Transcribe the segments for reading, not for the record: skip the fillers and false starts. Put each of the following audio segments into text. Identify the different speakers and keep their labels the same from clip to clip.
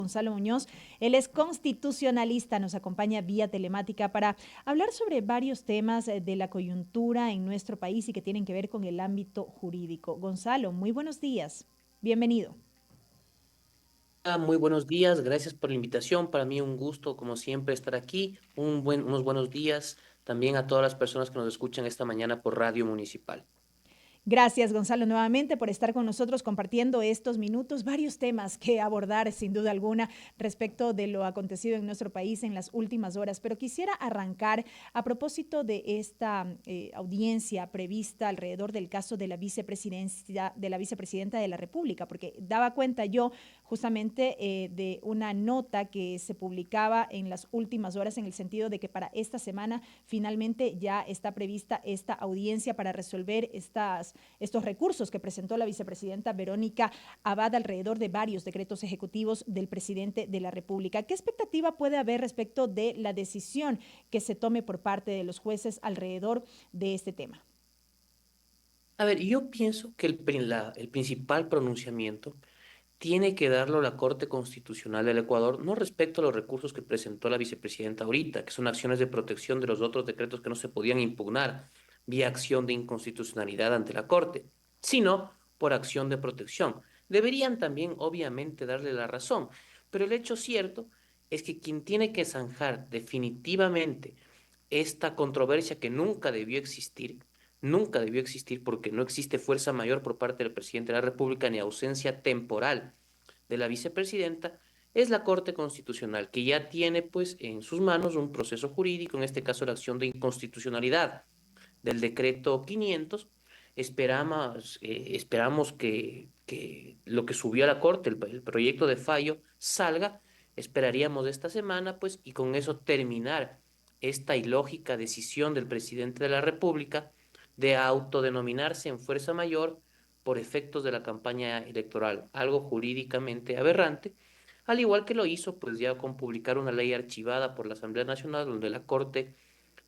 Speaker 1: Gonzalo Muñoz. Él es constitucionalista, nos acompaña vía telemática para hablar sobre varios temas de la coyuntura en nuestro país y que tienen que ver con el ámbito jurídico. Gonzalo, muy buenos días. Bienvenido.
Speaker 2: Muy buenos días, gracias por la invitación. Para mí un gusto, como siempre, estar aquí. Unos buenos días también a todas las personas que nos escuchan esta mañana por Radio Municipal.
Speaker 1: Gracias, Gonzalo, nuevamente por estar con nosotros compartiendo estos minutos, varios temas que abordar sin duda alguna respecto de lo acontecido en nuestro país en las últimas horas. Pero quisiera arrancar a propósito de esta audiencia prevista alrededor del caso de la vicepresidencia, de la vicepresidenta de la República, porque daba cuenta yo justamente de una nota que se publicaba en las últimas horas en el sentido de que para esta semana finalmente ya está prevista esta audiencia para resolver estos recursos que presentó la vicepresidenta Verónica Abad alrededor de varios decretos ejecutivos del presidente de la República. ¿Qué expectativa puede haber respecto de la decisión que se tome por parte de los jueces alrededor de este tema?
Speaker 2: A ver, yo pienso que el principal pronunciamiento tiene que darlo la Corte Constitucional del Ecuador, no respecto a los recursos que presentó la vicepresidenta ahorita, que son acciones de protección de los otros decretos que no se podían impugnar vía acción de inconstitucionalidad ante la Corte, sino por acción de protección. Deberían también, obviamente, darle la razón, pero el hecho cierto es que quien tiene que zanjar definitivamente esta controversia que nunca debió existir porque no existe fuerza mayor por parte del presidente de la República ni ausencia temporal de la vicepresidenta, es la Corte Constitucional, que ya tiene pues en sus manos un proceso jurídico, en este caso la acción de inconstitucionalidad del decreto 500. Esperamos que lo que subió a la Corte, el proyecto de fallo, salga. Esperaríamos esta semana, pues, y con eso terminar esta ilógica decisión del presidente de la República de autodenominarse en fuerza mayor por efectos de la campaña electoral, algo jurídicamente aberrante, al igual que lo hizo, pues, ya con publicar una ley archivada por la Asamblea Nacional, donde la Corte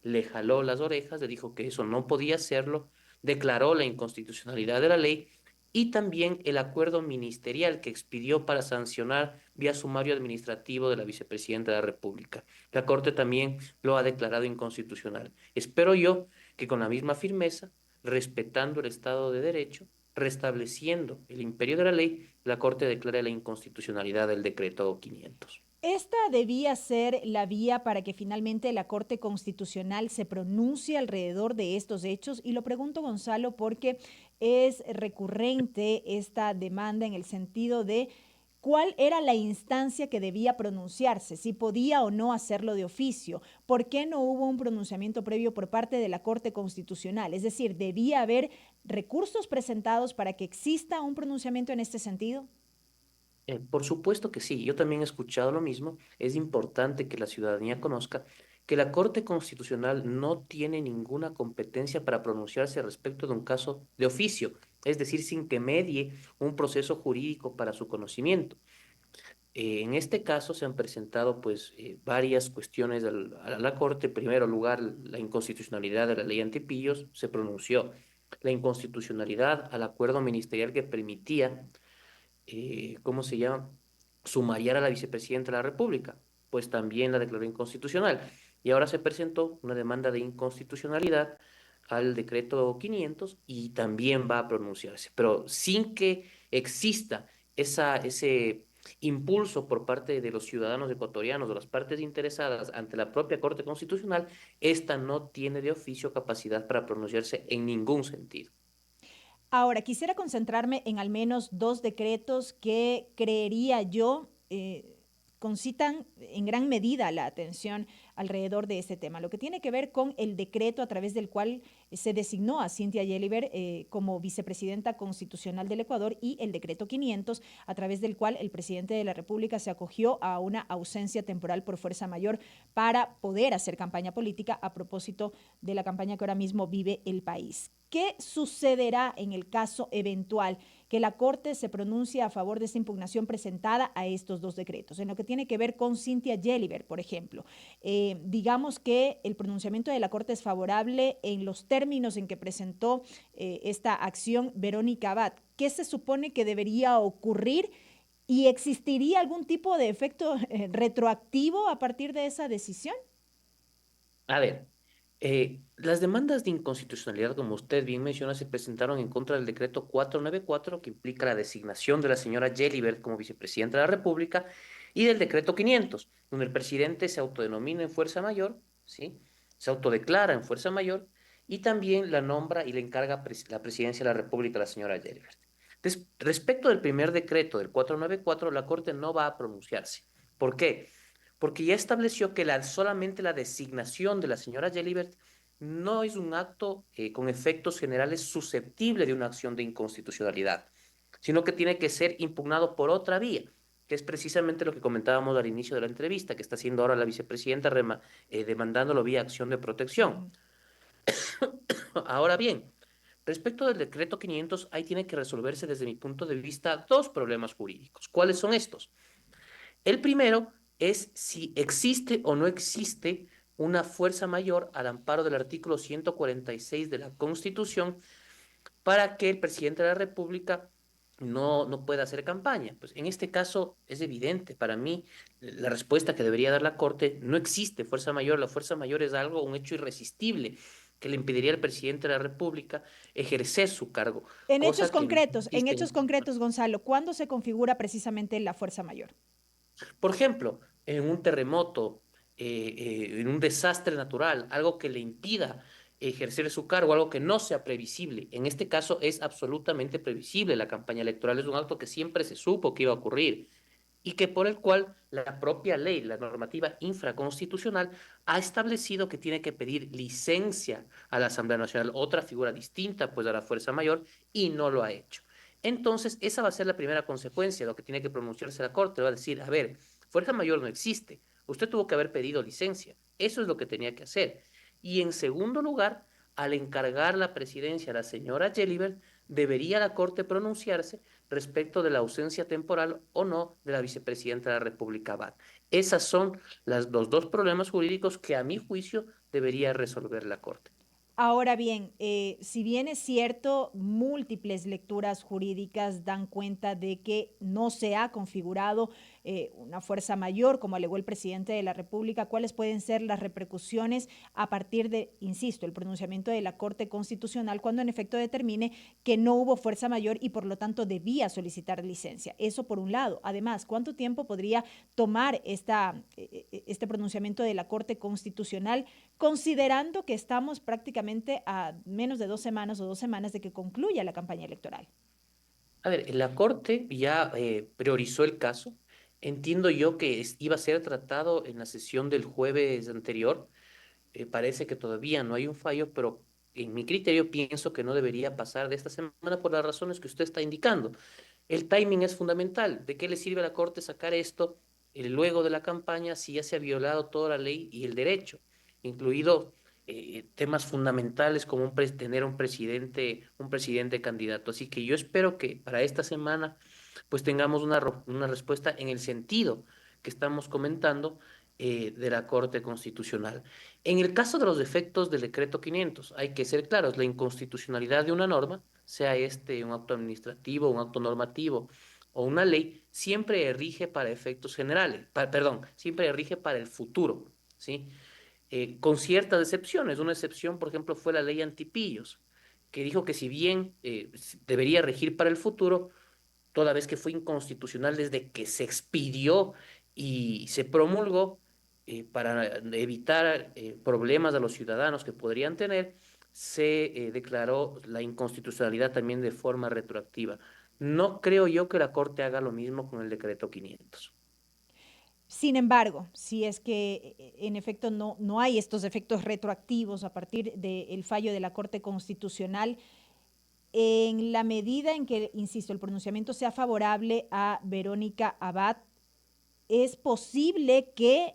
Speaker 2: le jaló las orejas, le dijo que eso no podía hacerlo, declaró la inconstitucionalidad de la ley y también el acuerdo ministerial que expidió para sancionar vía sumario administrativo de la vicepresidenta de la República. La Corte también lo ha declarado inconstitucional. Espero yo que con la misma firmeza, respetando el Estado de Derecho, restableciendo el imperio de la ley, la Corte declare la inconstitucionalidad del decreto 500.
Speaker 1: Esta debía ser la vía para que finalmente la Corte Constitucional se pronuncie alrededor de estos hechos. Y lo pregunto, Gonzalo, porque es recurrente esta demanda en el sentido de cuál era la instancia que debía pronunciarse, si podía o no hacerlo de oficio, por qué no hubo un pronunciamiento previo por parte de la Corte Constitucional. Es decir, ¿debía haber recursos presentados para que exista un pronunciamiento en este sentido?
Speaker 2: Por supuesto que sí, yo también he escuchado lo mismo. Es importante que la ciudadanía conozca que la Corte Constitucional no tiene ninguna competencia para pronunciarse respecto de un caso de oficio, es decir, sin que medie un proceso jurídico para su conocimiento. En este caso se han presentado pues varias cuestiones a la Corte. En primer lugar, la inconstitucionalidad de la ley antipillos se pronunció. La inconstitucionalidad al acuerdo ministerial que permitía, ¿cómo se llama? Sumariar a la vicepresidenta de la República, pues también la declaró inconstitucional. Y ahora se presentó una demanda de inconstitucionalidad al decreto 500 y también va a pronunciarse, pero sin que exista ese impulso por parte de los ciudadanos ecuatorianos, de las partes interesadas ante la propia Corte Constitucional, esta no tiene de oficio capacidad para pronunciarse en ningún sentido.
Speaker 1: Ahora, quisiera concentrarme en al menos dos decretos que creería yo concitan en gran medida la atención alrededor de este tema. Lo que tiene que ver con el decreto a través del cual se designó a Cynthia Yeliver como vicepresidenta constitucional del Ecuador y el decreto 500 a través del cual el presidente de la República se acogió a una ausencia temporal por fuerza mayor para poder hacer campaña política a propósito de la campaña que ahora mismo vive el país. ¿Qué sucederá en el caso eventual que la Corte se pronuncie a favor de esta impugnación presentada a estos dos decretos? En lo que tiene que ver con Cynthia Yeliver, por ejemplo, digamos que el pronunciamiento de la Corte es favorable en los términos en que presentó esta acción Verónica Abad. ¿Qué se supone que debería ocurrir ¿Y existiría algún tipo de efecto retroactivo a partir de esa decisión?
Speaker 2: A ver, las demandas de inconstitucionalidad, como usted bien menciona, se presentaron en contra del decreto 494, que implica la designación de la señora Gelibert como vicepresidenta de la República, y del decreto 500, donde el presidente se autodenomina en fuerza mayor, ¿sí? Se autodeclara en fuerza mayor, y también la nombra y le encarga la presidencia de la República a la señora Gelibert. Respecto del primer decreto del 494, la Corte no va a pronunciarse. ¿Por qué? Porque ya estableció que solamente la designación de la señora Gelibert no es un acto con efectos generales susceptible de una acción de inconstitucionalidad, sino que tiene que ser impugnado por otra vía, que es precisamente lo que comentábamos al inicio de la entrevista, que está haciendo ahora la vicepresidenta demandándolo vía acción de protección.
Speaker 1: Ujú.
Speaker 2: Ahora bien, respecto del decreto 500, ahí tiene que resolverse desde mi punto de vista dos problemas jurídicos. ¿Cuáles son estos? El primero es si existe o no existe una fuerza mayor al amparo del artículo 146 de la Constitución para que el presidente de la República no pueda hacer campaña. Pues en este caso es evidente, para mí, la respuesta que debería dar la Corte: no existe fuerza mayor. La fuerza mayor es algo, un hecho irresistible que le impediría al presidente de la República ejercer su cargo, cosa que no
Speaker 1: En
Speaker 2: existe en
Speaker 1: hechos
Speaker 2: este
Speaker 1: concretos, Gonzalo, ¿cuándo se configura precisamente la fuerza mayor?
Speaker 2: Por ejemplo, en un terremoto, en un desastre natural, algo que le impida ejercer su cargo, algo que no sea previsible. En este caso es absolutamente previsible. La campaña electoral es un acto que siempre se supo que iba a ocurrir y que por el cual la propia ley, la normativa infraconstitucional, ha establecido que tiene que pedir licencia a la Asamblea Nacional, otra figura distinta pues a la fuerza mayor, y no lo ha hecho. Entonces, esa va a ser la primera consecuencia, lo que tiene que pronunciarse la Corte. Va a decir: a ver, fuerza mayor no existe, usted tuvo que haber pedido licencia, eso es lo que tenía que hacer. Y en segundo lugar, al encargar la presidencia a la señora Gelibert, debería la Corte pronunciarse respecto de la ausencia temporal o no de la vicepresidenta de la República Abad. Esos son los dos problemas jurídicos que a mi juicio debería resolver la Corte.
Speaker 1: Ahora bien, si bien es cierto, múltiples lecturas jurídicas dan cuenta de que no se ha configurado una fuerza mayor, como alegó el presidente de la República, cuáles pueden ser las repercusiones a partir de, insisto, el pronunciamiento de la Corte Constitucional cuando en efecto determine que no hubo fuerza mayor y por lo tanto debía solicitar licencia. Eso por un lado. Además, ¿cuánto tiempo podría tomar este pronunciamiento de la Corte Constitucional, considerando que estamos prácticamente a menos de 2 semanas o 2 semanas de que concluya la campaña electoral?
Speaker 2: A ver, la Corte ya priorizó el caso. Entiendo yo que iba a ser tratado en la sesión del jueves anterior. Parece que todavía no hay un fallo, pero en mi criterio pienso que no debería pasar de esta semana por las razones que usted está indicando. El timing es fundamental. ¿De qué le sirve a la Corte sacar esto luego de la campaña si ya se ha violado toda la ley y el derecho, incluido temas fundamentales como tener un presidente candidato? Así que yo espero que para esta semana pues tengamos una respuesta en el sentido que estamos comentando de la Corte Constitucional. En el caso de los efectos del decreto 500, hay que ser claros: la inconstitucionalidad de una norma, sea este un acto administrativo, un acto normativo o una ley, siempre rige para efectos generales, perdón, siempre rige para el futuro, ¿sí? Con ciertas excepciones. Una excepción, por ejemplo, fue la ley Antipillos, que dijo que si bien debería regir para el futuro, toda vez que fue inconstitucional desde que se expidió y se promulgó, para evitar problemas a los ciudadanos que podrían tener, se declaró la inconstitucionalidad también de forma retroactiva. No creo yo que la Corte haga lo mismo con el decreto 500.
Speaker 1: Sin embargo, si es que en efecto no hay estos efectos retroactivos a partir del fallo de la Corte Constitucional, en la medida en que, insisto, el pronunciamiento sea favorable a Verónica Abad, es posible que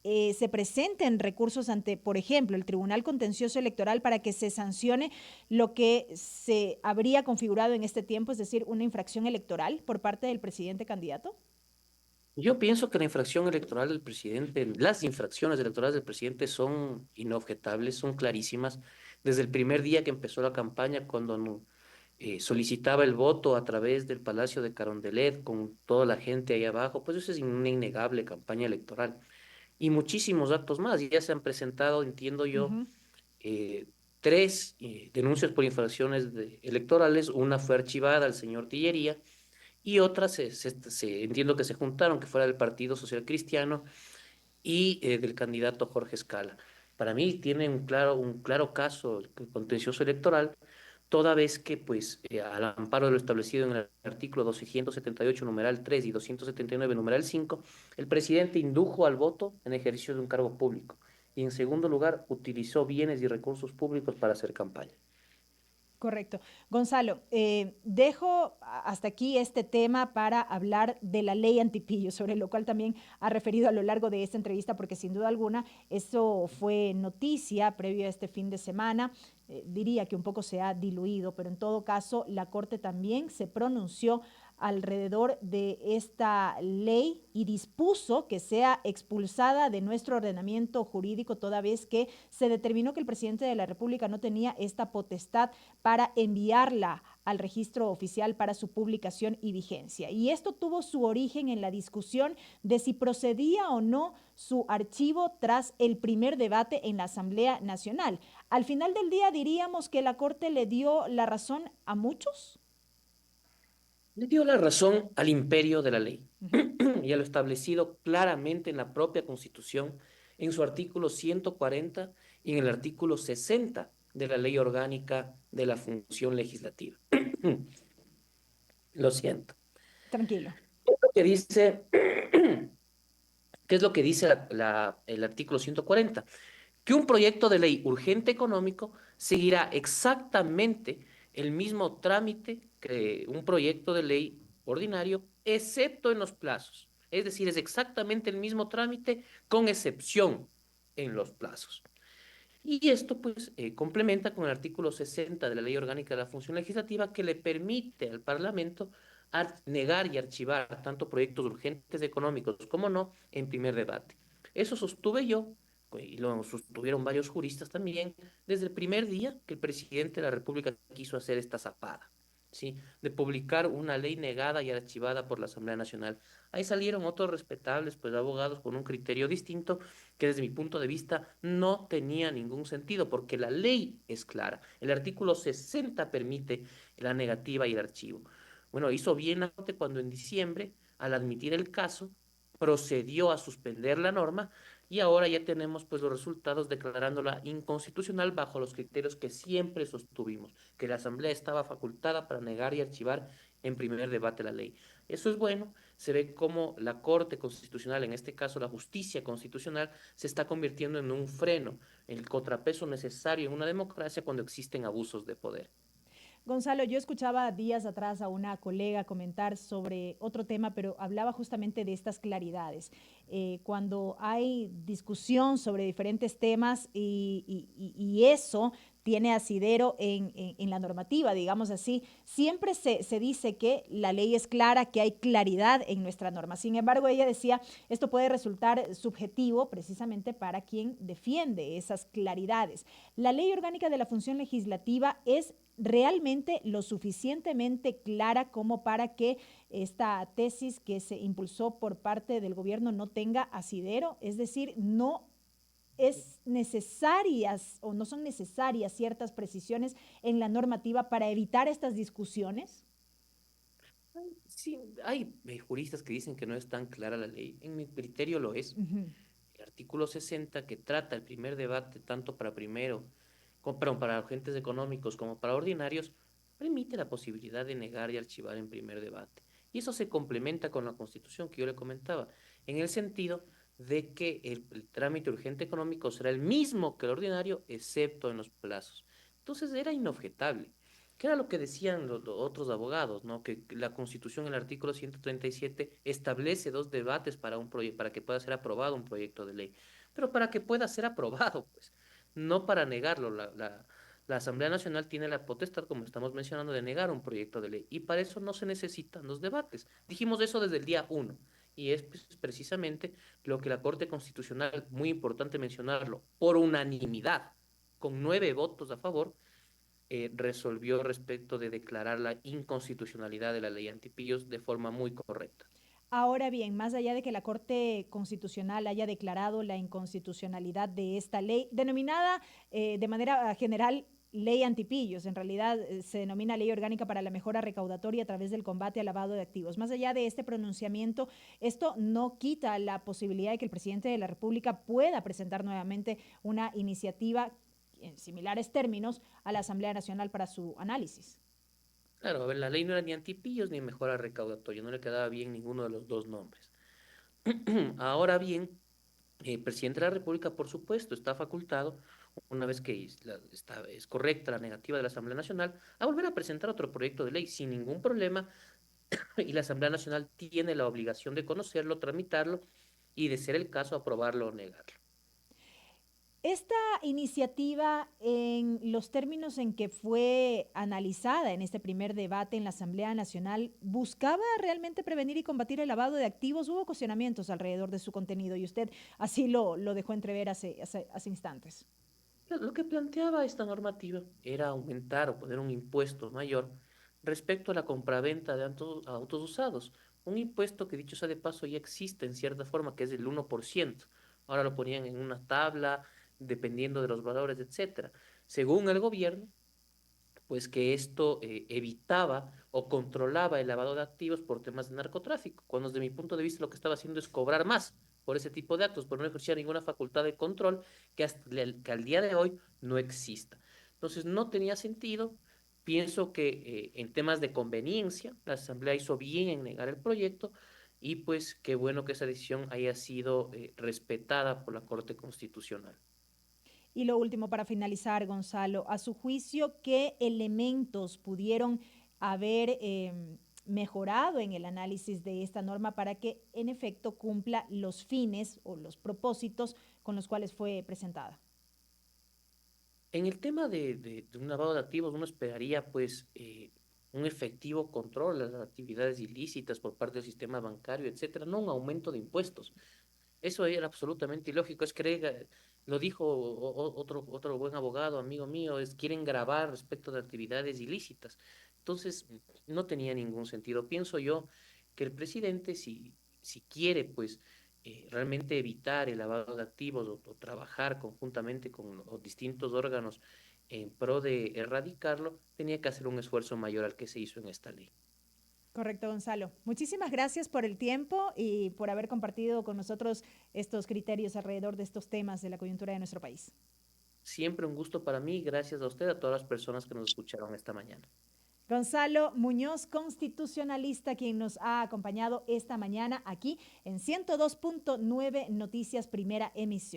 Speaker 1: se presenten recursos ante, por ejemplo, el Tribunal Contencioso Electoral para que se sancione lo que se habría configurado en este tiempo, es decir, una infracción electoral por parte del presidente candidato.
Speaker 2: Yo pienso que la infracción electoral del presidente, las infracciones electorales del presidente son inobjetables, son clarísimas. Desde el primer día que empezó la campaña, cuando solicitaba el voto a través del Palacio de Carondelet con toda la gente ahí abajo, pues eso es una innegable campaña electoral. Y muchísimos actos más. Ya se han presentado, entiendo yo,
Speaker 1: Ujú.
Speaker 2: tres denuncias por infracciones electorales. Una fue archivada al señor Tillería y otras entiendo que se juntaron, que fuera del Partido Social Cristiano y del candidato Jorge Escala. Para mí tiene un claro caso contencioso electoral, toda vez que, pues, al amparo de lo establecido en el artículo 278, numeral 3 y 279, numeral 5, el presidente indujo al voto en ejercicio de un cargo público y, en segundo lugar, utilizó bienes y recursos públicos para hacer campaña.
Speaker 1: Correcto. Gonzalo, dejo hasta aquí este tema para hablar de la ley antipillo, sobre lo cual también ha referido a lo largo de esta entrevista, porque sin duda alguna eso fue noticia previo a este fin de semana. Diría que un poco se ha diluido, pero en todo caso la Corte también se pronunció alrededor de esta ley y dispuso que sea expulsada de nuestro ordenamiento jurídico, toda vez que se determinó que el presidente de la República no tenía esta potestad para enviarla al registro oficial para su publicación y vigencia. Y esto tuvo su origen en la discusión de si procedía o no su archivo tras el primer debate en la Asamblea Nacional. Al final del día diríamos que la Corte le dio la razón a muchos.
Speaker 2: Le dio la razón al imperio de la ley
Speaker 1: Uh -huh.
Speaker 2: y a lo establecido claramente en la propia Constitución, en su artículo 140 y en el artículo 60 de la Ley Orgánica de la Función Legislativa. Lo siento.
Speaker 1: Tranquilo.
Speaker 2: ¿Qué es lo que dice, qué es lo que dice el artículo 140? Que un proyecto de ley urgente económico seguirá exactamente el mismo trámite que un proyecto de ley ordinario, excepto en los plazos. Es decir, es exactamente el mismo trámite con excepción en los plazos. Y esto pues complementa con el artículo 60 de la Ley Orgánica de la Función Legislativa, que le permite al Parlamento negar y archivar tanto proyectos urgentes económicos como no en primer debate. Eso sostuve yo, y lo sostuvieron varios juristas también, desde el primer día que el presidente de la República quiso hacer esta zapada, ¿sí? De publicar una ley negada y archivada por la Asamblea Nacional. Ahí salieron otros respetables, pues, abogados con un criterio distinto que, desde mi punto de vista, no tenía ningún sentido, porque la ley es clara. El artículo 60 permite la negativa y el archivo. Bueno, hizo bien la Corte cuando en diciembre, al admitir el caso, procedió a suspender la norma y ahora ya tenemos, pues, los resultados declarándola inconstitucional bajo los criterios que siempre sostuvimos, que la Asamblea estaba facultada para negar y archivar en primer debate la ley. Eso es bueno. Se ve cómo la Corte Constitucional, en este caso la justicia constitucional, se está convirtiendo en un freno, el contrapeso necesario en una democracia cuando existen abusos de poder.
Speaker 1: Gonzalo, yo escuchaba días atrás a una colega comentar sobre otro tema, pero hablaba justamente de estas claridades. Cuando hay discusión sobre diferentes temas y eso tiene asidero en la normativa, digamos así, siempre se dice que la ley es clara, que hay claridad en nuestra norma. Sin embargo, ella decía, esto puede resultar subjetivo precisamente para quien defiende esas claridades. La ley orgánica de la función legislativa es realmente lo suficientemente clara como para que esta tesis que se impulsó por parte del gobierno no tenga asidero, es decir, no es necesarias o no son necesarias ciertas precisiones en la normativa para evitar estas discusiones.
Speaker 2: Sí, hay juristas que dicen que no es tan clara la ley. En mi criterio lo es.
Speaker 1: Uh -huh.
Speaker 2: El artículo 60, que trata el primer debate tanto para primero, perdón, para agentes económicos como para ordinarios, permite la posibilidad de negar y archivar en primer debate. Y eso se complementa con la Constitución que yo le comentaba, en el sentido de que el trámite urgente económico será el mismo que el ordinario, excepto en los plazos. Entonces era inobjetable. ¿Qué era lo que decían los otros abogados, ¿no? Que la Constitución, el artículo 137, establece dos debates para para que pueda ser aprobado un proyecto de ley. Pero para que pueda ser aprobado, pues, no para negarlo. La Asamblea Nacional tiene la potestad, como estamos mencionando, de negar un proyecto de ley. Y para eso no se necesitan los debates. Dijimos eso desde el día uno. Y es, pues, precisamente lo que la Corte Constitucional, muy importante mencionarlo, por unanimidad, con 9 votos a favor, resolvió respecto de declarar la inconstitucionalidad de la ley antipillos de forma muy correcta.
Speaker 1: Ahora bien, más allá de que la Corte Constitucional haya declarado la inconstitucionalidad de esta ley, denominada de manera general ley antipillos, en realidad se denomina Ley Orgánica para la Mejora Recaudatoria a través del combate al lavado de activos. Más allá de este pronunciamiento, esto no quita la posibilidad de que el presidente de la República pueda presentar nuevamente una iniciativa en similares términos a la Asamblea Nacional para su análisis.
Speaker 2: Claro, a ver, la ley no era ni antipillos ni mejora recaudatoria, no le quedaba bien ninguno de los dos nombres. Ahora bien, el presidente de la República, por supuesto, está facultado, una vez que es correcta la negativa de la Asamblea Nacional, a volver a presentar otro proyecto de ley sin ningún problema y la Asamblea Nacional tiene la obligación de conocerlo, tramitarlo y, de ser el caso, aprobarlo o negarlo.
Speaker 1: Esta iniciativa, en los términos en que fue analizada en este primer debate en la Asamblea Nacional, ¿buscaba realmente prevenir y combatir el lavado de activos? Hubo cuestionamientos alrededor de su contenido y usted así lo dejó entrever hace instantes.
Speaker 2: Lo que planteaba esta normativa era aumentar o poner un impuesto mayor respecto a la compraventa de autos usados. Un impuesto que, dicho sea de paso, ya existe en cierta forma, que es del 1%. Ahora lo ponían en una tabla, dependiendo de los valores, etcétera. Según el gobierno, pues que esto evitaba o controlaba el lavado de activos por temas de narcotráfico, cuando desde mi punto de vista lo que estaba haciendo es cobrar más por ese tipo de actos, por no ejercer ninguna facultad de control que al día de hoy no exista. Entonces no tenía sentido. Pienso que en temas de conveniencia, la Asamblea hizo bien en negar el proyecto y pues qué bueno que esa decisión haya sido respetada por la Corte Constitucional.
Speaker 1: Y lo último para finalizar, Gonzalo, a su juicio, ¿qué elementos pudieron haber mejorado en el análisis de esta norma para que en efecto cumpla los fines o los propósitos con los cuales fue presentada?
Speaker 2: En el tema de un lavado de activos, uno esperaría pues un efectivo control de las actividades ilícitas por parte del sistema bancario, etcétera, no un aumento de impuestos. Eso era absolutamente ilógico. Es que lo dijo otro buen abogado, amigo mío, es quieren grabar respecto de actividades ilícitas. Entonces, no tenía ningún sentido. Pienso yo que el presidente, si quiere, pues, realmente evitar el lavado de activos o trabajar conjuntamente con los distintos órganos en pro de erradicarlo, tenía que hacer un esfuerzo mayor al que se hizo en esta ley.
Speaker 1: Correcto, Gonzalo. Muchísimas gracias por el tiempo y por haber compartido con nosotros estos criterios alrededor de estos temas de la coyuntura de nuestro país.
Speaker 2: Siempre un gusto para mí, gracias a usted, a todas las personas que nos escucharon esta mañana.
Speaker 1: Gonzalo Muñoz, constitucionalista, quien nos ha acompañado esta mañana aquí en 102.9 Noticias Primera Emisión.